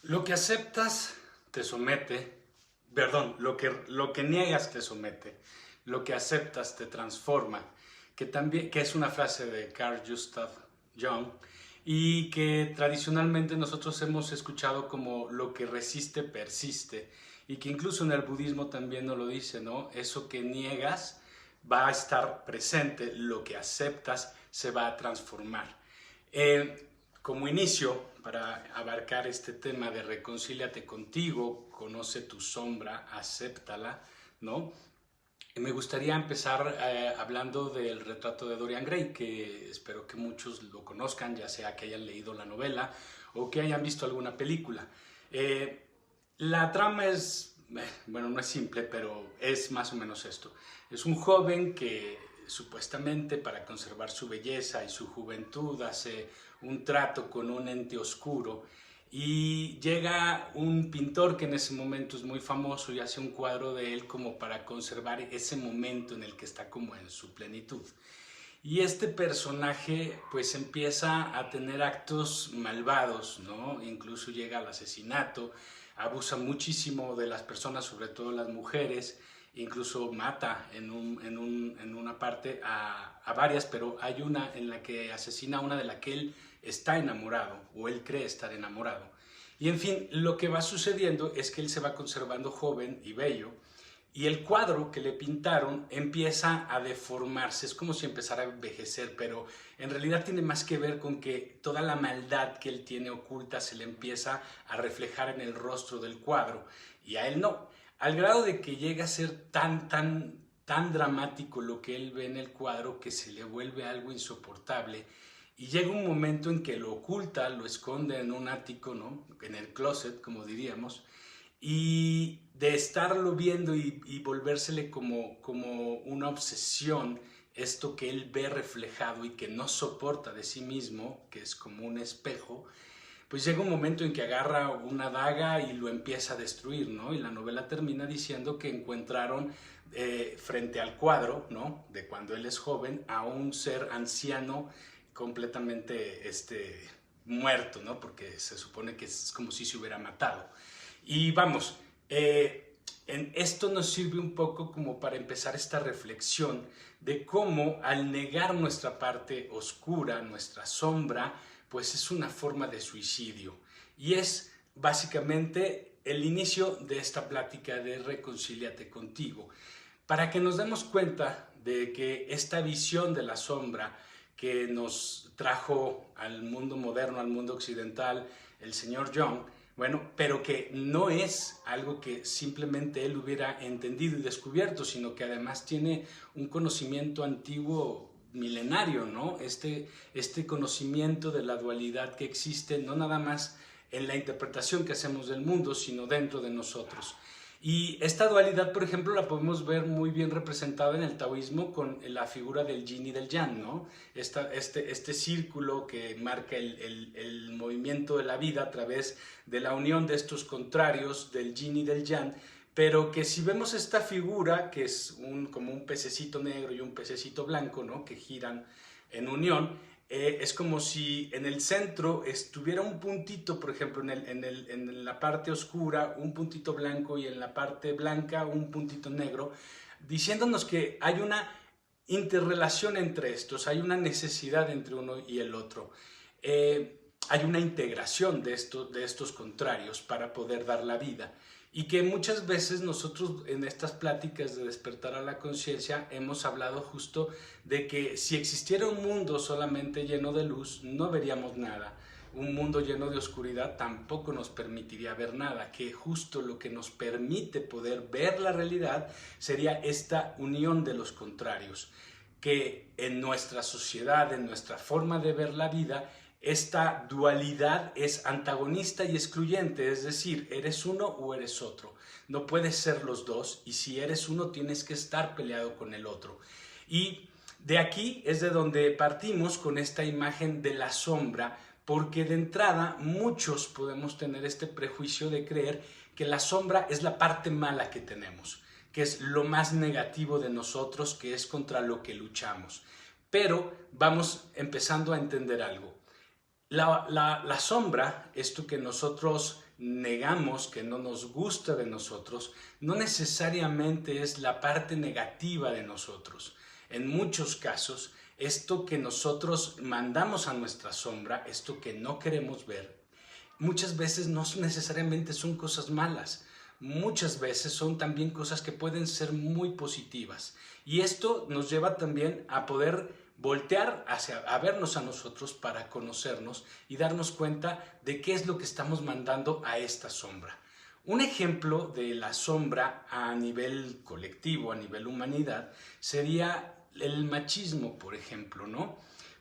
Lo que aceptas te somete, perdón, lo que niegas te somete, lo que aceptas te transforma, que es una frase de Carl Gustav Jung y que tradicionalmente nosotros hemos escuchado como lo que resiste persiste y que incluso en el budismo también nos lo dice, ¿no? Eso que niegas va a estar presente, lo que aceptas se va a transformar. Como inicio, para abarcar este tema de reconcíliate contigo, conoce tu sombra, acéptala, ¿no? Me gustaría empezar hablando del retrato de Dorian Gray, que espero que muchos lo conozcan, ya sea que hayan leído la novela o que hayan visto alguna película. Eh, la trama es, bueno, no es simple, pero es más o menos esto. Es un joven que supuestamente para conservar su belleza y su juventud hace un trato con un ente oscuro y llega un pintor que en ese momento es muy famoso y hace un cuadro de él como para conservar ese momento en el que está como en su plenitud. Y este personaje pues empieza a tener actos malvados, ¿no? Incluso llega al asesinato, abusa muchísimo de las personas, sobre todo las mujeres, incluso mata en una parte a varias, pero hay una en la que asesina a una de la que él está enamorado o él cree estar enamorado. Y en fin, lo que va sucediendo es que él se va conservando joven y bello y el cuadro que le pintaron empieza a deformarse, es como si empezara a envejecer, pero en realidad tiene más que ver con que toda la maldad que él tiene oculta se le empieza a reflejar en el rostro del cuadro y a él no, al grado de que llega a ser tan dramático lo que él ve en el cuadro que se le vuelve algo insoportable y llega un momento en que lo oculta, lo esconde en un ático, ¿no? En el closet, como diríamos, y de estarlo viendo y volvérsele como una obsesión, esto que él ve reflejado y que no soporta de sí mismo, que es como un espejo, pues llega un momento en que agarra una daga y lo empieza a destruir, ¿no? Y la novela termina diciendo que encontraron frente al cuadro, ¿no? De cuando él es joven, a un ser anciano completamente muerto, ¿no? Porque se supone que es como si se hubiera matado. Y vamos, en esto nos sirve un poco como para empezar esta reflexión de cómo al negar nuestra parte oscura, nuestra sombra, pues es una forma de suicidio. Y es básicamente el inicio de esta plática de reconcíliate contigo, para que nos demos cuenta de que esta visión de la sombra que nos trajo al mundo moderno, al mundo occidental, el señor Jung, bueno, pero que no es algo que simplemente él hubiera entendido y descubierto, sino que además tiene un conocimiento antiguo milenario, ¿no? Este conocimiento de la dualidad que existe, no nada más en la interpretación que hacemos del mundo, sino dentro de nosotros. Y esta dualidad, por ejemplo, la podemos ver muy bien representada en el taoísmo con la figura del yin y del yang, ¿no? Este círculo que marca el movimiento de la vida a través de la unión de estos contrarios, del yin y del yang, pero que si vemos esta figura, que es como un pececito negro y un pececito blanco, ¿no? Que giran en unión, es como si en el centro estuviera un puntito, por ejemplo, en la parte oscura, un puntito blanco y en la parte blanca un puntito negro, diciéndonos que hay una interrelación entre estos, hay una necesidad entre uno y el otro. Hay una integración de estos contrarios para poder dar la vida. Y que muchas veces nosotros en estas pláticas de despertar a la conciencia hemos hablado justo de que si existiera un mundo solamente lleno de luz, no veríamos nada. Un mundo lleno de oscuridad tampoco nos permitiría ver nada, que justo lo que nos permite poder ver la realidad sería esta unión de los contrarios, que en nuestra sociedad, en nuestra forma de ver la vida, esta dualidad es antagonista y excluyente, es decir, eres uno o eres otro. No puedes ser los dos y si eres uno tienes que estar peleado con el otro. Y de aquí es de donde partimos con esta imagen de la sombra, porque de entrada muchos podemos tener este prejuicio de creer que la sombra es la parte mala que tenemos, que es lo más negativo de nosotros, que es contra lo que luchamos. Pero vamos empezando a entender algo. La sombra, esto que nosotros negamos, que no nos gusta de nosotros, no necesariamente es la parte negativa de nosotros. En muchos casos, esto que nosotros mandamos a nuestra sombra, esto que no queremos ver, muchas veces no necesariamente son cosas malas. Muchas veces son también cosas que pueden ser muy positivas. Y esto nos lleva también a poder voltear a vernos a nosotros para conocernos y darnos cuenta de qué es lo que estamos mandando a esta sombra. Un ejemplo de la sombra a nivel colectivo, a nivel humanidad, sería el machismo, por ejemplo, ¿no?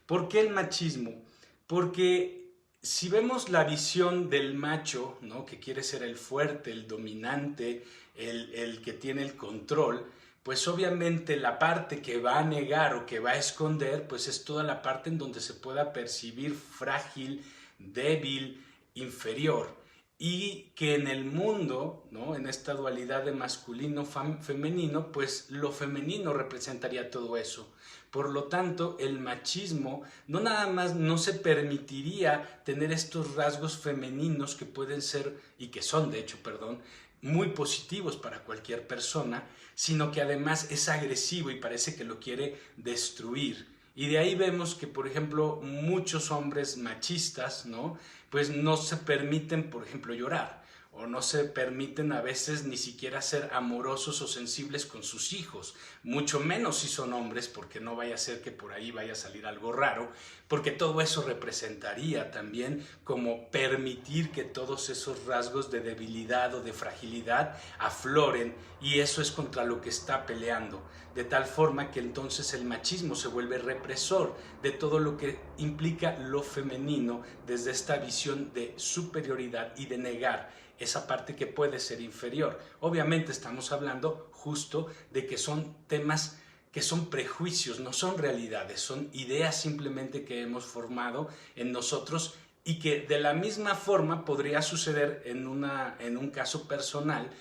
¿Por qué el machismo? Porque si vemos la visión del macho, ¿no? Que quiere ser el fuerte, el dominante, el que tiene el control, pues obviamente la parte que va a negar o que va a esconder, pues es toda la parte en donde se pueda percibir frágil, débil, inferior. Y que en el mundo, ¿no? En esta dualidad de masculino, femenino, pues lo femenino representaría todo eso. Por lo tanto, el machismo no nada más no se permitiría tener estos rasgos femeninos que pueden ser, y que son de hecho, perdón, muy positivos para cualquier persona, sino que además es agresivo y parece que lo quiere destruir. Y de ahí vemos que, por ejemplo, muchos hombres machistas, ¿no? Pues no se permiten, por ejemplo, llorar, o no se permiten a veces ni siquiera ser amorosos o sensibles con sus hijos, mucho menos si son hombres, porque no vaya a ser que por ahí vaya a salir algo raro, porque todo eso representaría también como permitir que todos esos rasgos de debilidad o de fragilidad afloren, y eso es contra lo que está peleando, de tal forma que entonces el machismo se vuelve represor de todo lo que implica lo femenino desde esta visión de superioridad y de negar esa parte que puede ser inferior. Obviamente estamos hablando justo de que son temas que son prejuicios, no son realidades, son ideas simplemente que hemos formado en nosotros y que de la misma forma podría suceder en un caso personal.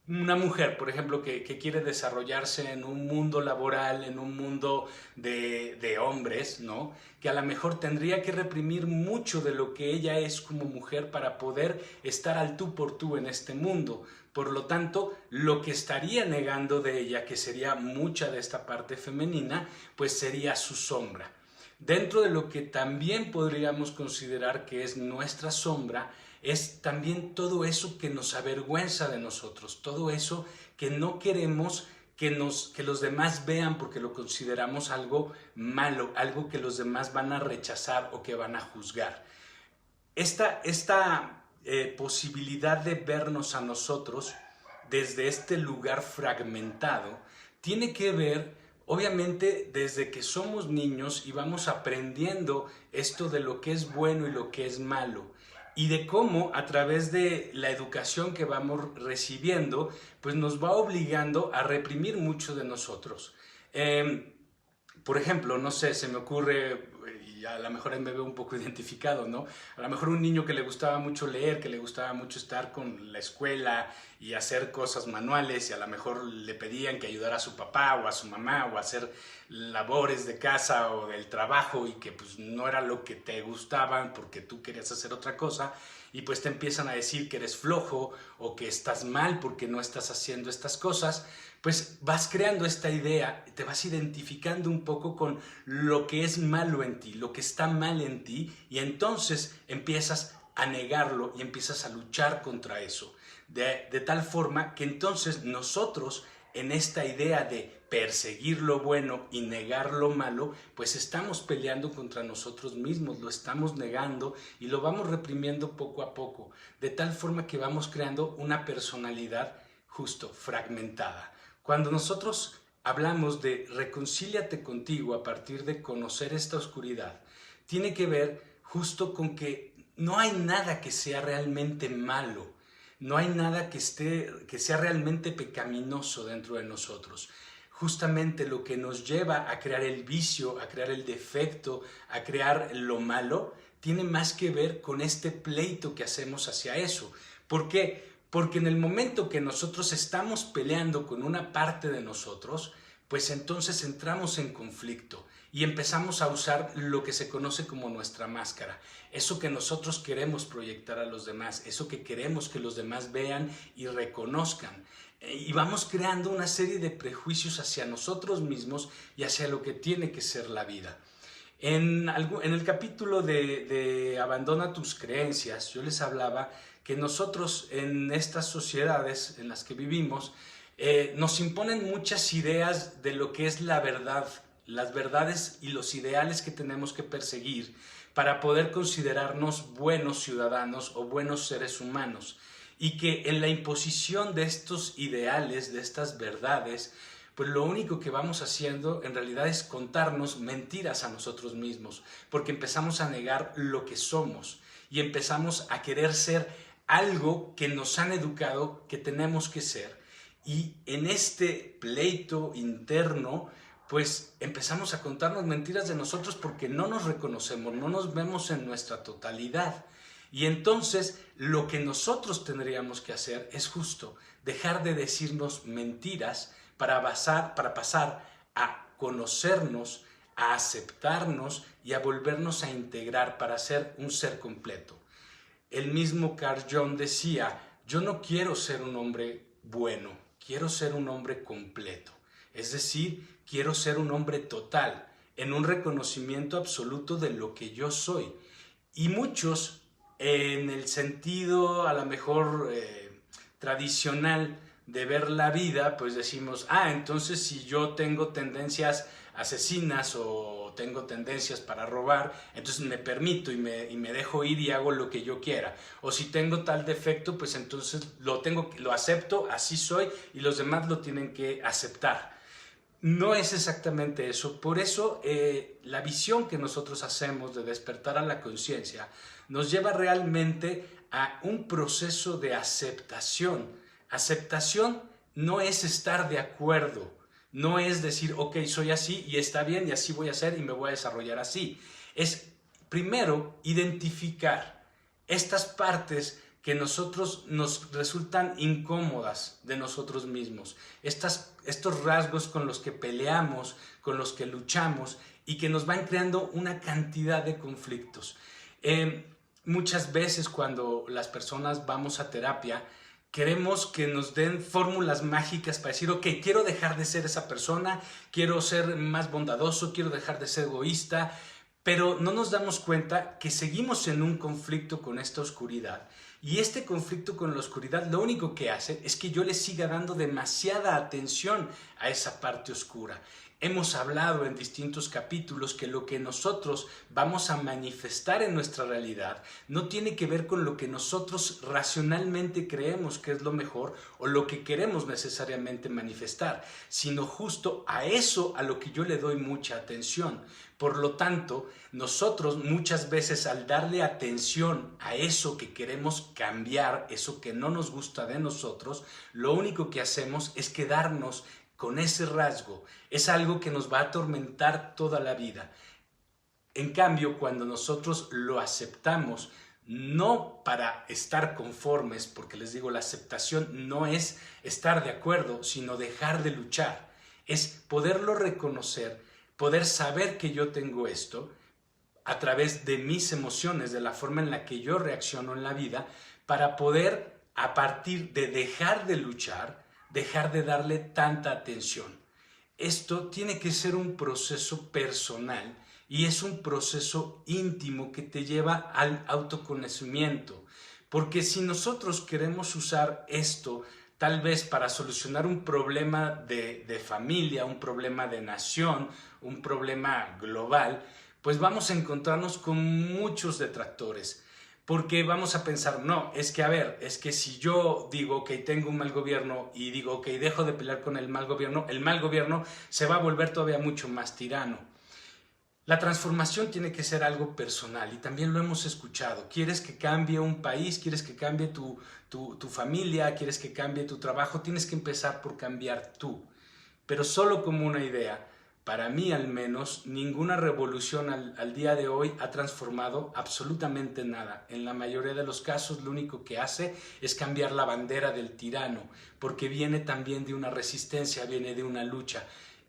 Una mujer, por ejemplo, que quiere desarrollarse en un mundo laboral, en un mundo de hombres, ¿no? Que a lo mejor tendría que reprimir mucho de lo que ella es como mujer para poder estar al tú por tú en este mundo. Por lo tanto, lo que estaría negando de ella, que sería mucha de esta parte femenina, pues sería su sombra. Dentro de lo que también podríamos considerar que es nuestra sombra, es también todo eso que nos avergüenza de nosotros, todo eso que no queremos que los demás vean porque lo consideramos algo malo, algo que los demás van a rechazar o que van a juzgar. Esta posibilidad de vernos a nosotros desde este lugar fragmentado tiene que ver, obviamente, desde que somos niños y vamos aprendiendo esto de lo que es bueno y lo que es malo, y de cómo a través de la educación que vamos recibiendo, pues nos va obligando a reprimir mucho de nosotros. Por ejemplo, no sé, se me ocurre, y a lo mejor me veo un poco identificado, ¿no? A lo mejor un niño que le gustaba mucho leer, que le gustaba mucho estar con la escuela y hacer cosas manuales, y a lo mejor le pedían que ayudara a su papá o a su mamá o a hacer labores de casa o del trabajo, y que pues no era lo que te gustaban porque tú querías hacer otra cosa, y pues te empiezan a decir que eres flojo o que estás mal porque no estás haciendo estas cosas. Pues vas creando esta idea, te vas identificando un poco con lo que es malo en ti, lo que está mal en ti, y entonces empiezas a negarlo y empiezas a luchar contra eso. De tal forma que entonces nosotros, en esta idea de perseguir lo bueno y negar lo malo, pues estamos peleando contra nosotros mismos, lo estamos negando y lo vamos reprimiendo poco a poco, de tal forma que vamos creando una personalidad justo fragmentada. Cuando nosotros hablamos de reconcíliate contigo a partir de conocer esta oscuridad, tiene que ver justo con que no hay nada que sea realmente malo, no hay nada que sea realmente pecaminoso dentro de nosotros. Justamente lo que nos lleva a crear el vicio, a crear el defecto, a crear lo malo, tiene más que ver con este pleito que hacemos hacia eso. ¿Por qué? Porque en el momento que nosotros estamos peleando con una parte de nosotros, pues entonces entramos en conflicto y empezamos a usar lo que se conoce como nuestra máscara. Eso que nosotros queremos proyectar a los demás, eso que queremos que los demás vean y reconozcan. Y vamos creando una serie de prejuicios hacia nosotros mismos y hacia lo que tiene que ser la vida. En el capítulo de Abandona tus creencias, yo les hablaba que nosotros en estas sociedades en las que vivimos nos imponen muchas ideas de lo que es la verdad, las verdades y los ideales que tenemos que perseguir para poder considerarnos buenos ciudadanos o buenos seres humanos. Y que en la imposición de estos ideales, de estas verdades, pues lo único que vamos haciendo en realidad es contarnos mentiras a nosotros mismos, porque empezamos a negar lo que somos y empezamos a querer ser algo que nos han educado que tenemos que ser. Y en este pleito interno, pues empezamos a contarnos mentiras de nosotros porque no nos reconocemos, no nos vemos en nuestra totalidad. Y entonces lo que nosotros tendríamos que hacer es justo dejar de decirnos mentiras para pasar a conocernos, a aceptarnos y a volvernos a integrar para ser un ser completo. El mismo Carl Jung decía, yo no quiero ser un hombre bueno, quiero ser un hombre completo. Es decir, quiero ser un hombre total, en un reconocimiento absoluto de lo que yo soy. Y muchos, en el sentido a lo mejor tradicional de ver la vida, pues decimos, entonces si yo tengo tendencias asesinas o tengo tendencias para robar, entonces me permito y me dejo ir y hago lo que yo quiera. O si tengo tal defecto, pues entonces lo acepto, así soy y los demás lo tienen que aceptar. No es exactamente eso. Por eso la visión que nosotros hacemos de despertar a la conciencia nos lleva realmente a un proceso de aceptación. Aceptación no es estar de acuerdo, no es decir, ok, soy así y está bien y así voy a ser y me voy a desarrollar así. Es primero identificar estas partes que nosotros nos resultan incómodas de nosotros mismos, estos rasgos con los que peleamos, con los que luchamos y que nos van creando una cantidad de conflictos. Muchas veces cuando las personas vamos a terapia, queremos que nos den fórmulas mágicas para decir, ok, quiero dejar de ser esa persona, quiero ser más bondadoso, quiero dejar de ser egoísta, pero no nos damos cuenta que seguimos en un conflicto con esta oscuridad. Y este conflicto con la oscuridad lo único que hace es que yo le siga dando demasiada atención a esa parte oscura. Hemos hablado en distintos capítulos que lo que nosotros vamos a manifestar en nuestra realidad no tiene que ver con lo que nosotros racionalmente creemos que es lo mejor o lo que queremos necesariamente manifestar, sino justo a eso a lo que yo le doy mucha atención. Por lo tanto, nosotros muchas veces al darle atención a eso que queremos cambiar, eso que no nos gusta de nosotros, lo único que hacemos es quedarnos con ese rasgo. Es algo que nos va a atormentar toda la vida. En cambio, cuando nosotros lo aceptamos, no para estar conformes, porque les digo, la aceptación no es estar de acuerdo, sino dejar de luchar. Es poderlo reconocer, poder saber que yo tengo esto a través de mis emociones, de la forma en la que yo reacciono en la vida, para poder, a partir de dejar de luchar, dejar de darle tanta atención. Esto tiene que ser un proceso personal y es un proceso íntimo que te lleva al autoconocimiento. Porque si nosotros queremos usar esto tal vez para solucionar un problema de familia, un problema de nación, un problema global, pues vamos a encontrarnos con muchos detractores. Porque vamos a pensar, no, es que si yo digo que tengo un mal gobierno y digo que dejo de pelear con el mal gobierno se va a volver todavía mucho más tirano. La transformación tiene que ser algo personal y también lo hemos escuchado. ¿Quieres que cambie un país? ¿Quieres que cambie tu familia? ¿Quieres que cambie tu trabajo? Tienes que empezar por cambiar tú. Pero solo como una idea. Para mí, al menos, ninguna revolución al día de hoy ha transformado absolutamente nada. En la mayoría de los casos, lo único que hace es cambiar la bandera del tirano, porque viene también de una resistencia, viene de una lucha.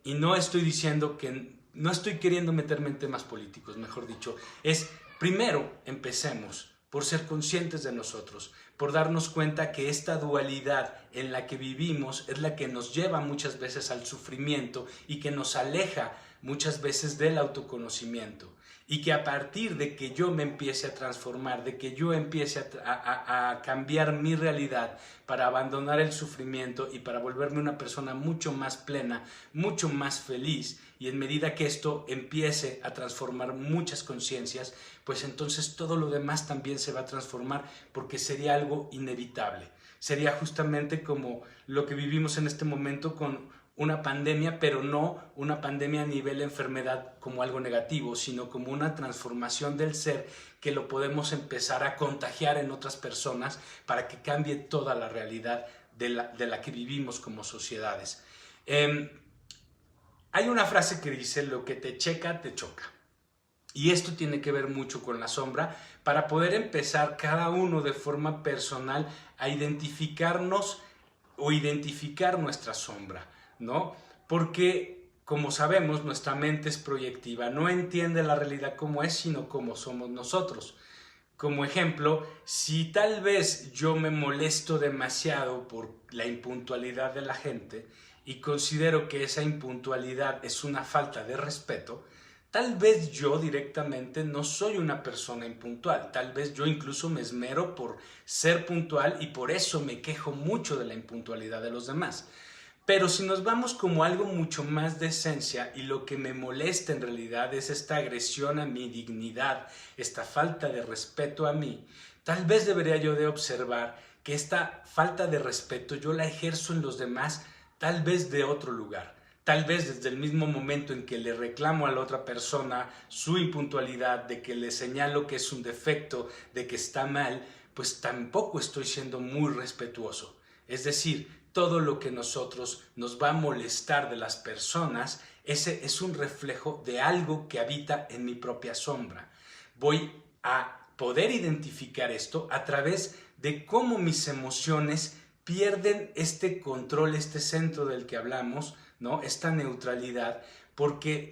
y no estoy diciendo que, no estoy queriendo meterme en temas políticos, mejor dicho, es primero empecemos por ser conscientes de nosotros, por darnos cuenta que esta dualidad en la que vivimos es la que nos lleva muchas veces al sufrimiento y que nos aleja muchas veces del autoconocimiento. Y que a partir de que yo me empiece a transformar, de que yo empiece a cambiar mi realidad para abandonar el sufrimiento y para volverme una persona mucho más plena, mucho más feliz, y en medida que esto empiece a transformar muchas conciencias, pues entonces todo lo demás también se va a transformar, porque sería algo inevitable. Sería justamente como lo que vivimos en este momento con una pandemia, pero no una pandemia a nivel enfermedad como algo negativo, sino como una transformación del ser que lo podemos empezar a contagiar en otras personas para que cambie toda la realidad de la que vivimos como sociedades. Hay una frase que dice: lo que te checa, te choca. Y esto tiene que ver mucho con la sombra, para poder empezar cada uno de forma personal a identificarnos o identificar nuestra sombra, ¿no? Porque, como sabemos, nuestra mente es proyectiva, no entiende la realidad como es, sino como somos nosotros. Como ejemplo, si tal vez yo me molesto demasiado por la impuntualidad de la gente y considero que esa impuntualidad es una falta de respeto, tal vez yo directamente no soy una persona impuntual, tal vez yo incluso me esmero por ser puntual y por eso me quejo mucho de la impuntualidad de los demás. Pero si nos vamos como algo mucho más de esencia, y lo que me molesta en realidad es esta agresión a mi dignidad, esta falta de respeto a mí, tal vez debería yo de observar que esta falta de respeto yo la ejerzo en los demás, tal vez de otro lugar. Tal vez desde el mismo momento en que le reclamo a la otra persona su impuntualidad, de que le señalo que es un defecto, de que está mal, pues tampoco estoy siendo muy respetuoso. Es decir, todo lo que nosotros nos va a molestar de las personas, ese es un reflejo de algo que habita en mi propia sombra. Voy a poder identificar esto a través de cómo mis emociones pierden este control, este centro del que hablamos, ¿no? Esta neutralidad, porque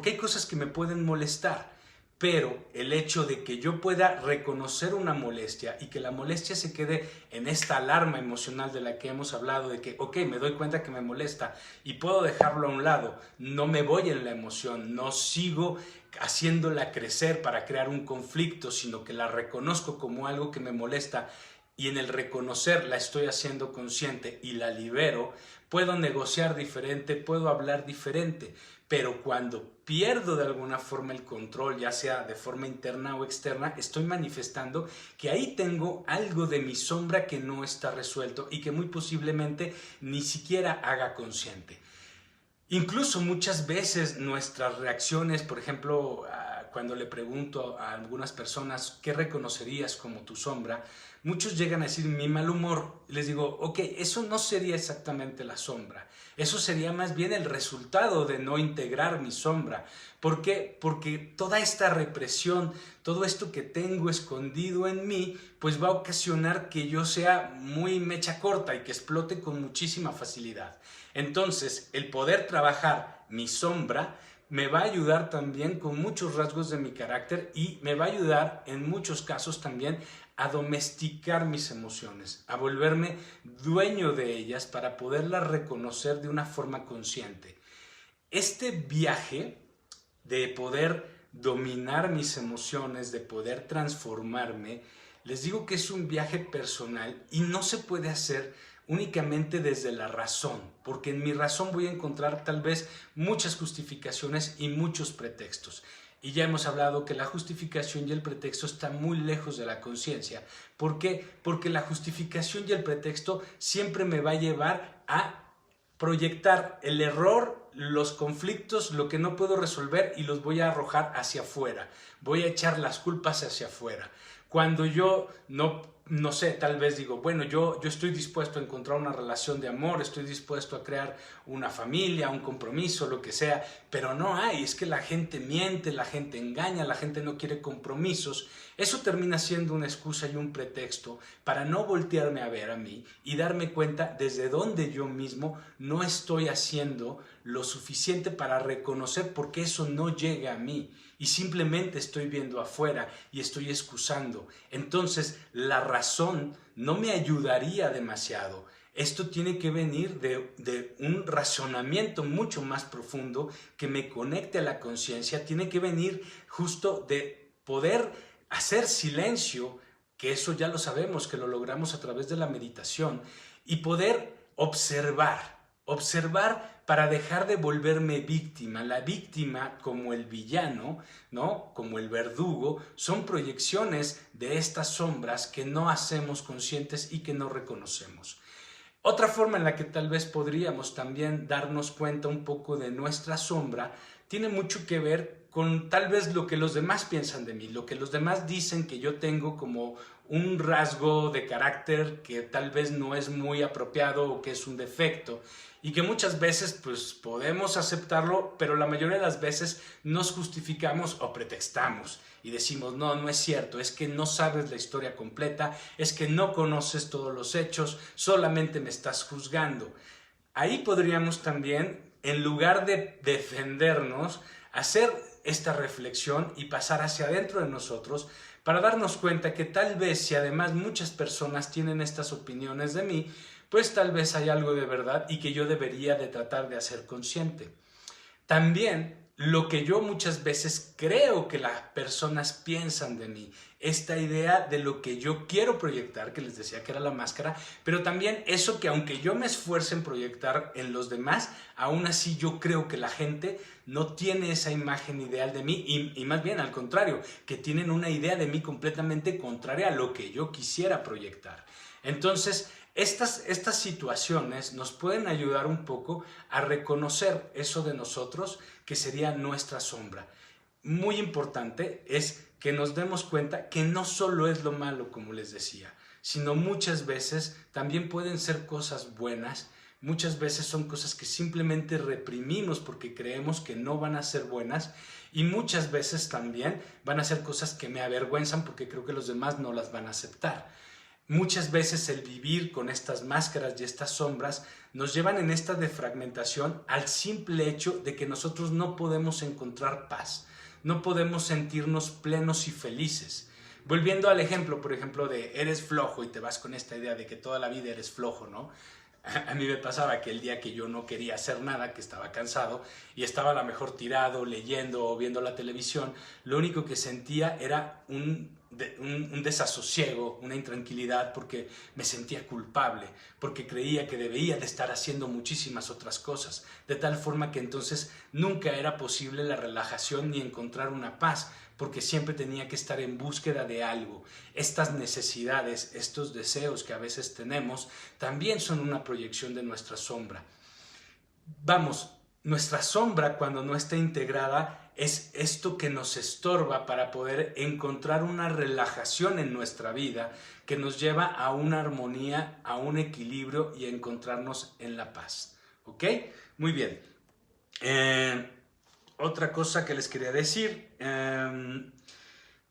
hay cosas que me pueden molestar. Pero el hecho de que yo pueda reconocer una molestia y que la molestia se quede en esta alarma emocional de la que hemos hablado, de que, ok, me doy cuenta que me molesta y puedo dejarlo a un lado, no me voy en la emoción, no sigo haciéndola crecer para crear un conflicto, sino que la reconozco como algo que me molesta, y en el reconocer la estoy haciendo consciente y la libero, puedo negociar diferente, puedo hablar diferente. Pero cuando pierdo de alguna forma el control, ya sea de forma interna o externa, estoy manifestando que ahí tengo algo de mi sombra que no está resuelto y que muy posiblemente ni siquiera haga consciente. Incluso muchas veces nuestras reacciones, por ejemplo, cuando le pregunto a algunas personas qué reconocerías como tu sombra, muchos llegan a decir mi mal humor. Les digo, ok, eso no sería exactamente la sombra. Eso sería más bien el resultado de no integrar mi sombra. ¿Por qué? Porque toda esta represión, todo esto que tengo escondido en mí, pues va a ocasionar que yo sea muy mecha corta y que explote con muchísima facilidad. Entonces, el poder trabajar mi sombra me va a ayudar también con muchos rasgos de mi carácter, y me va a ayudar en muchos casos también a domesticar mis emociones, a volverme dueño de ellas para poderlas reconocer de una forma consciente. Este viaje de poder dominar mis emociones, de poder transformarme, les digo que es un viaje personal y no se puede hacer únicamente desde la razón, porque en mi razón voy a encontrar tal vez muchas justificaciones y muchos pretextos. Y ya hemos hablado que la justificación y el pretexto están muy lejos de la conciencia. ¿Por qué? Porque la justificación y el pretexto siempre me va a llevar a proyectar el error, los conflictos, lo que no puedo resolver, y los voy a arrojar hacia afuera. Voy a echar las culpas hacia afuera. Cuando yo no no sé, tal vez digo, bueno, yo estoy dispuesto a encontrar una relación de amor, estoy dispuesto a crear una familia, un compromiso, lo que sea, pero no hay, es que la gente miente, la gente engaña, la gente no quiere compromisos. Eso termina siendo una excusa y un pretexto para no voltearme a ver a mí y darme cuenta desde dónde yo mismo no estoy haciendo lo suficiente para reconocer por qué eso no llega a mí. Y simplemente estoy viendo afuera y estoy excusando. Entonces, la razón no me ayudaría demasiado. Esto tiene que venir de un razonamiento mucho más profundo que me conecte a la conciencia. Tiene que venir justo de poder hacer silencio, que eso ya lo sabemos, que lo logramos a través de la meditación, y poder observar para dejar de volverme víctima. La víctima, como el villano, ¿no? Como el verdugo, son proyecciones de estas sombras que no hacemos conscientes y que no reconocemos. Otra forma en la que tal vez podríamos también darnos cuenta un poco de nuestra sombra tiene mucho que ver con tal vez lo que los demás piensan de mí, lo que los demás dicen que yo tengo como un rasgo de carácter que tal vez no es muy apropiado o que es un defecto y que muchas veces pues podemos aceptarlo, pero la mayoría de las veces nos justificamos o pretextamos y decimos no es cierto, es que no sabes la historia completa, es que no conoces todos los hechos, solamente me estás juzgando. Ahí podríamos también, en lugar de defendernos, hacer esta reflexión y pasar hacia adentro de nosotros para darnos cuenta que tal vez si además muchas personas tienen estas opiniones de mí, pues tal vez hay algo de verdad y que yo debería de tratar de hacer consciente. También lo que yo muchas veces creo que las personas piensan de mí, esta idea de lo que yo quiero proyectar, que les decía que era la máscara, pero también eso que aunque yo me esfuerce en proyectar en los demás, aún así yo creo que la gente no tiene esa imagen ideal de mí y más bien al contrario, que tienen una idea de mí completamente contraria a lo que yo quisiera proyectar. Entonces, estas situaciones nos pueden ayudar un poco a reconocer eso de nosotros que sería nuestra sombra. Muy importante es que nos demos cuenta que no solo es lo malo, como les decía, sino muchas veces también pueden ser cosas buenas, muchas veces son cosas que simplemente reprimimos porque creemos que no van a ser buenas y muchas veces también van a ser cosas que me avergüenzan porque creo que los demás no las van a aceptar. Muchas veces el vivir con estas máscaras y estas sombras nos llevan en esta defragmentación al simple hecho de que nosotros no podemos encontrar paz, no podemos sentirnos plenos y felices. Volviendo al ejemplo, por ejemplo, de eres flojo y te vas con esta idea de que toda la vida eres flojo, ¿no? A mí me pasaba que el día que yo no quería hacer nada, que estaba cansado y estaba a lo mejor tirado, leyendo o viendo la televisión, lo único que sentía era un desasosiego, una intranquilidad porque me sentía culpable, porque creía que debía de estar haciendo muchísimas otras cosas, de tal forma que entonces nunca era posible la relajación ni encontrar una paz, porque siempre tenía que estar en búsqueda de algo. Estas necesidades, estos deseos que a veces tenemos, también son una proyección de nuestra sombra. Vamos, nuestra sombra cuando no está integrada es esto que nos estorba para poder encontrar una relajación en nuestra vida que nos lleva a una armonía, a un equilibrio y a encontrarnos en la paz. ¿Ok? Muy bien. Otra cosa que les quería decir,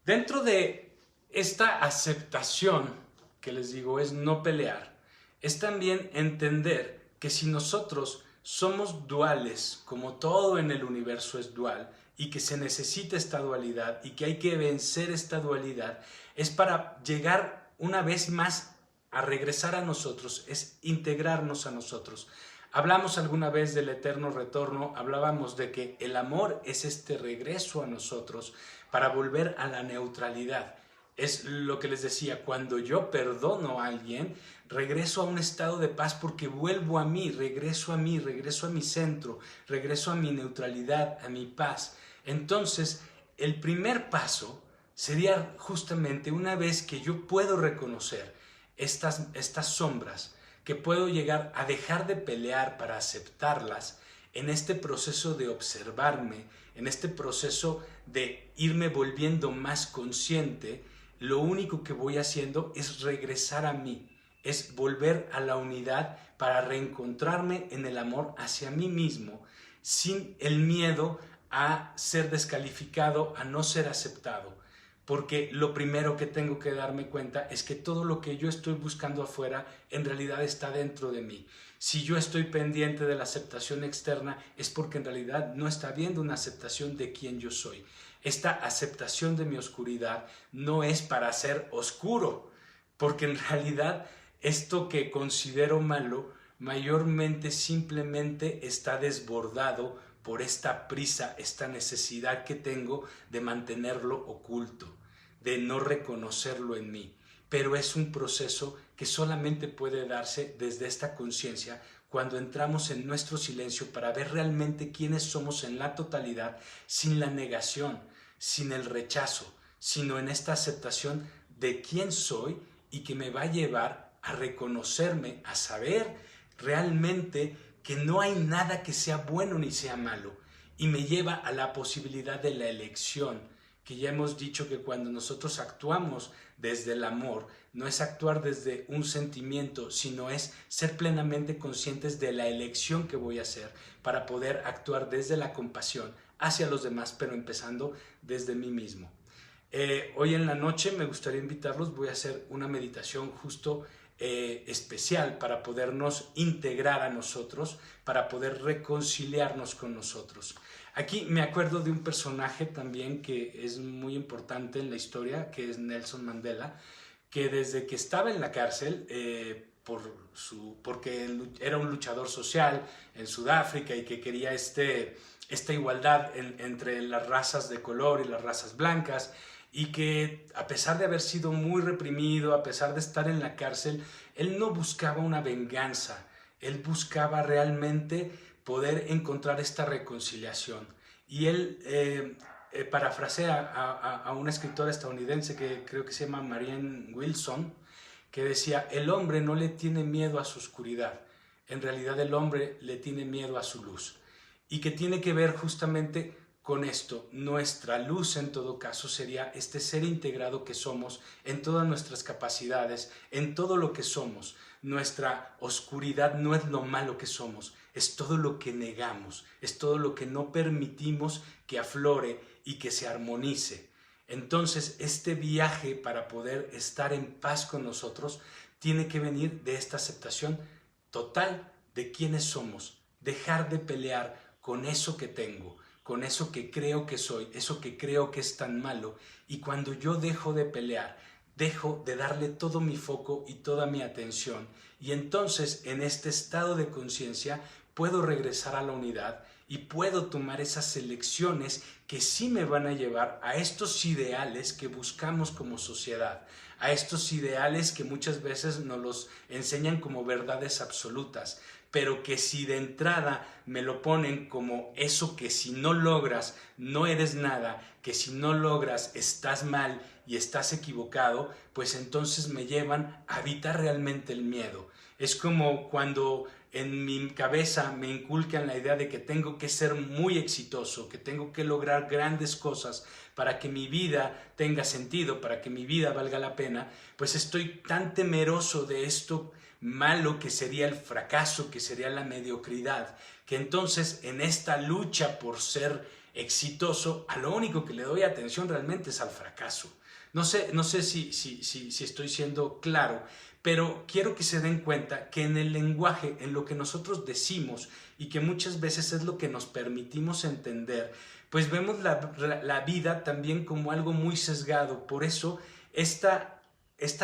dentro de esta aceptación que les digo es no pelear, es también entender que si nosotros somos duales, como todo en el universo es dual, y que se necesita esta dualidad y que hay que vencer esta dualidad, es para llegar una vez más a regresar a nosotros, es integrarnos a nosotros. Hablamos alguna vez del eterno retorno, hablábamos de que el amor es este regreso a nosotros para volver a la neutralidad. Es lo que les decía, cuando yo perdono a alguien, regreso a un estado de paz porque vuelvo a mí, regreso a mi centro, regreso a mi neutralidad, a mi paz. Entonces, el primer paso sería justamente una vez que yo puedo reconocer estas sombras, que puedo llegar a dejar de pelear para aceptarlas, en este proceso de observarme, en este proceso de irme volviendo más consciente, lo único que voy haciendo es regresar a mí, es volver a la unidad para reencontrarme en el amor hacia mí mismo, sin el miedo a ser descalificado, a no ser aceptado. Porque lo primero que tengo que darme cuenta es que todo lo que yo estoy buscando afuera en realidad está dentro de mí. Si yo estoy pendiente de la aceptación externa es porque en realidad no está habiendo una aceptación de quién yo soy. Esta aceptación de mi oscuridad no es para ser oscuro, porque en realidad esto que considero malo mayormente simplemente está desbordado por esta prisa, esta necesidad que tengo de mantenerlo oculto, de no reconocerlo en mí. Pero es un proceso que solamente puede darse desde esta conciencia cuando entramos en nuestro silencio para ver realmente quiénes somos en la totalidad, sin la negación, sin el rechazo, sino en esta aceptación de quién soy y que me va a llevar a reconocerme, a saber realmente que no hay nada que sea bueno ni sea malo, y me lleva a la posibilidad de la elección, que ya hemos dicho que cuando nosotros actuamos desde el amor, no es actuar desde un sentimiento, sino es ser plenamente conscientes de la elección que voy a hacer para poder actuar desde la compasión hacia los demás, pero empezando desde mí mismo. Hoy en la noche me gustaría invitarlos, voy a hacer una meditación justo especial para podernos integrar a nosotros, para poder reconciliarnos con nosotros. Aquí me acuerdo de un personaje también que es muy importante en la historia, que es Nelson Mandela, que desde que estaba en la cárcel, porque era un luchador social en Sudáfrica y que quería esta igualdad entre las razas de color y las razas blancas, y que a pesar de haber sido muy reprimido, a pesar de estar en la cárcel, él no buscaba una venganza, él buscaba realmente poder encontrar esta reconciliación. Y él parafrasea a una escritora estadounidense que creo que se llama Marianne Wilson, que decía: el hombre no le tiene miedo a su oscuridad, en realidad el hombre le tiene miedo a su luz. Y que tiene que ver justamente con esto. Nuestra luz en todo caso sería este ser integrado que somos en todas nuestras capacidades, en todo lo que somos. Nuestra oscuridad no es lo malo que somos, es todo lo que negamos, es todo lo que no permitimos que aflore y que se armonice. Entonces, este viaje para poder estar en paz con nosotros tiene que venir de esta aceptación total de quiénes somos, dejar de pelear con eso que tengo, con eso que creo que soy, eso que creo que es tan malo. Y cuando yo dejo de pelear, dejo de darle todo mi foco y toda mi atención, y entonces en este estado de conciencia puedo regresar a la unidad y puedo tomar esas elecciones que sí me van a llevar a estos ideales que buscamos como sociedad, a estos ideales que muchas veces nos los enseñan como verdades absolutas, pero que si de entrada me lo ponen como eso que si no logras no eres nada, que si no logras estás mal y estás equivocado, pues entonces me llevan a evitar realmente el miedo. Es como cuando en mi cabeza me inculcan la idea de que tengo que ser muy exitoso, que tengo que lograr grandes cosas para que mi vida tenga sentido, para que mi vida valga la pena, pues estoy tan temeroso de esto malo que sería el fracaso, que sería la mediocridad, que entonces en esta lucha por ser exitoso, a lo único que le doy atención realmente es al fracaso. No sé si estoy siendo claro, pero quiero que se den cuenta que en el lenguaje, en lo que nosotros decimos y que muchas veces es lo que nos permitimos entender, pues vemos la vida también como algo muy sesgado. Por eso esta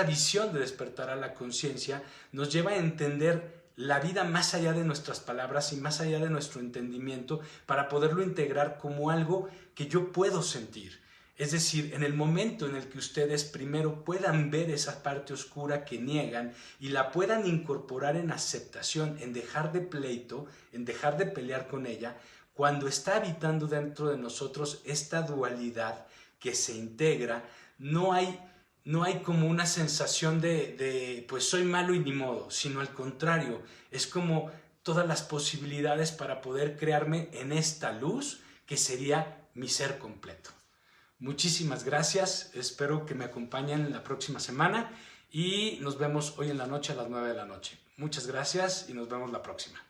visión de despertar a la conciencia nos lleva a entender la vida más allá de nuestras palabras y más allá de nuestro entendimiento, para poderlo integrar como algo que yo puedo sentir. Es decir, en el momento en el que ustedes primero puedan ver esa parte oscura que niegan y la puedan incorporar en aceptación, en dejar de pleito, en dejar de pelear con ella, cuando está habitando dentro de nosotros esta dualidad que se integra, no hay como una sensación de pues soy malo y ni modo, sino al contrario, es como todas las posibilidades para poder crearme en esta luz que sería mi ser completo. Muchísimas gracias, espero que me acompañen la próxima semana y nos vemos hoy en la noche a las 9 de la noche. Muchas gracias y nos vemos la próxima.